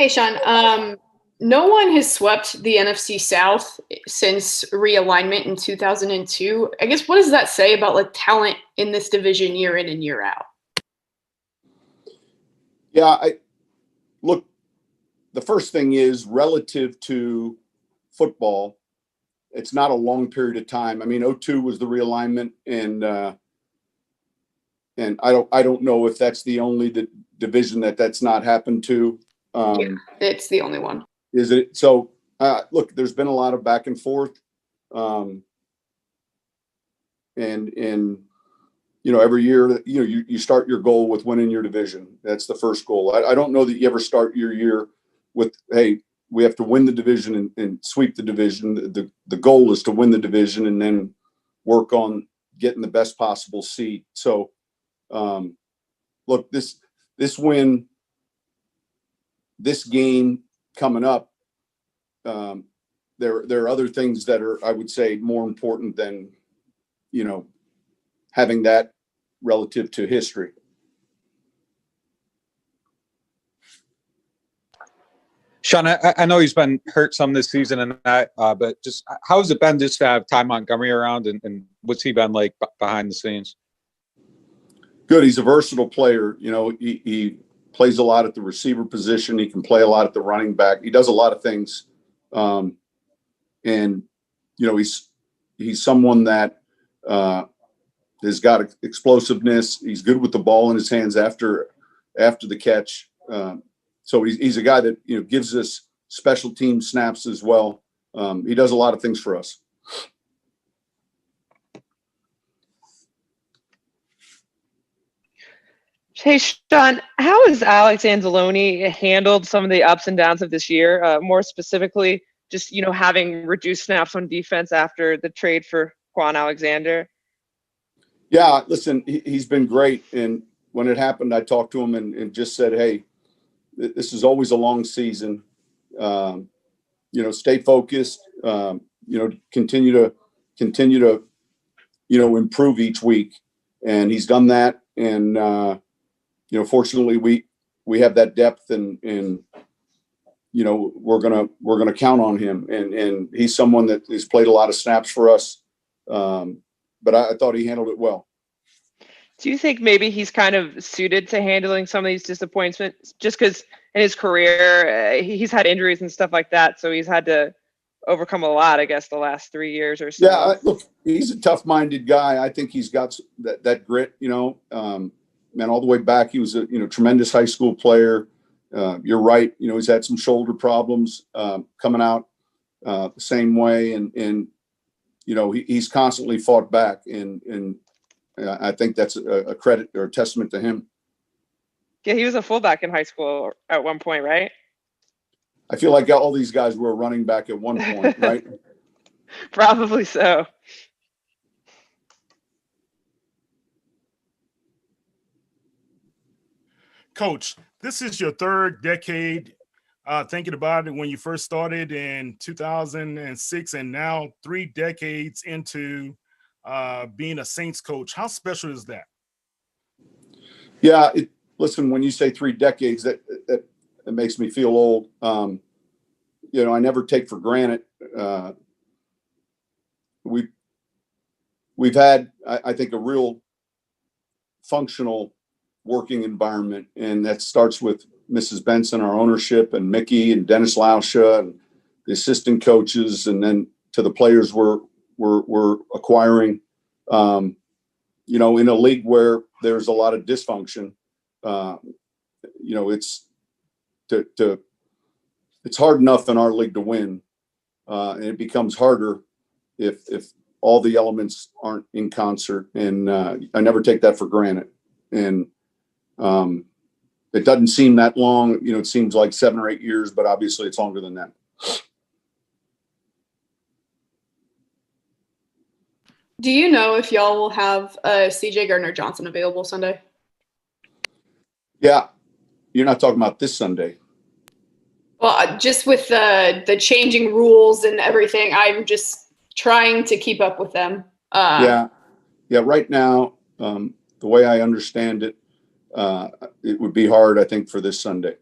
Hey, Sean. No one has swept the NFC South since realignment in 2002. I guess what does that say about like talent in this division year in and year out? Yeah, look. The first thing is relative to football. It's not a long period of time. I mean, '02 was the realignment, and I don't know if that's the only division that's not happened to. Yeah, it's the only one. Is it? So, look, there's been a lot of back and forth, and every year, you start your goal with winning your division. That's the first goal. I don't know that you ever start your year with, hey, we have to win the division and sweep the division. The goal is to win the division and then work on getting the best possible seed. So, look, this win, this game coming up, there are other things that are, I would say, more important than, having that relative to history. Sean, I know he's been hurt some this season and that, but just how has it been just to have Tai Montgomery around, and what's he been like behind the scenes? Good. He's a versatile player. He plays a lot at the receiver position. He can play a lot at the running back. He does a lot of things. And he's someone that has got explosiveness. He's good with the ball in his hands after the catch. So he's a guy that gives us special team snaps as well. He does a lot of things for us. Hey, Sean, how has Alex Anzalone handled some of the ups and downs of this year? More specifically, just having reduced snaps on defense after the trade for Quan Alexander. Yeah, listen, he's been great. And when it happened, I talked to him and just said, hey, this is always a long season. Stay focused. Continue to improve each week. And he's done that. And fortunately, we have that depth, and we're gonna count on him. And he's someone that has played a lot of snaps for us. But I thought he handled it well. Do you think maybe he's kind of suited to handling some of these disappointments, just because in his career he's had injuries and stuff like that, so he's had to overcome a lot, I guess, the last 3 years or so? Yeah, look, he's a tough-minded guy. I think he's got that grit. Man, all the way back, he was a tremendous high school player. You're right. He's had some shoulder problems coming out the same way, and he's constantly fought back, and I think that's a credit or a testament to him. Yeah, he was a fullback in high school at one point, right? I feel like all these guys were a running back at one point, right? Probably so. Coach, this is your third decade. Thinking about it, when you first started in 2006, and now 3 decades into being a Saints coach, how special is that? Yeah, listen, when you say 3 decades, that makes me feel old. I never take for granted. We've had, I think, a real functional working environment, and that starts with Mrs. Benson, our ownership, and Mickey and Dennis Lauscha and the assistant coaches, and then to the players we're acquiring. In a league where there's a lot of dysfunction, it's hard enough in our league to win, and it becomes harder if all the elements aren't in concert. And I never take that for granted. And it doesn't seem that long. It seems like 7 or 8 years, but obviously it's longer than that. Do you know if y'all will have CJ Gardner-Johnson available Sunday? Yeah. You're not talking about this Sunday. Well, just with the changing rules and everything, I'm just trying to keep up with them. Yeah. Right now, the way I understand it, it would be hard, I think, for this Sunday.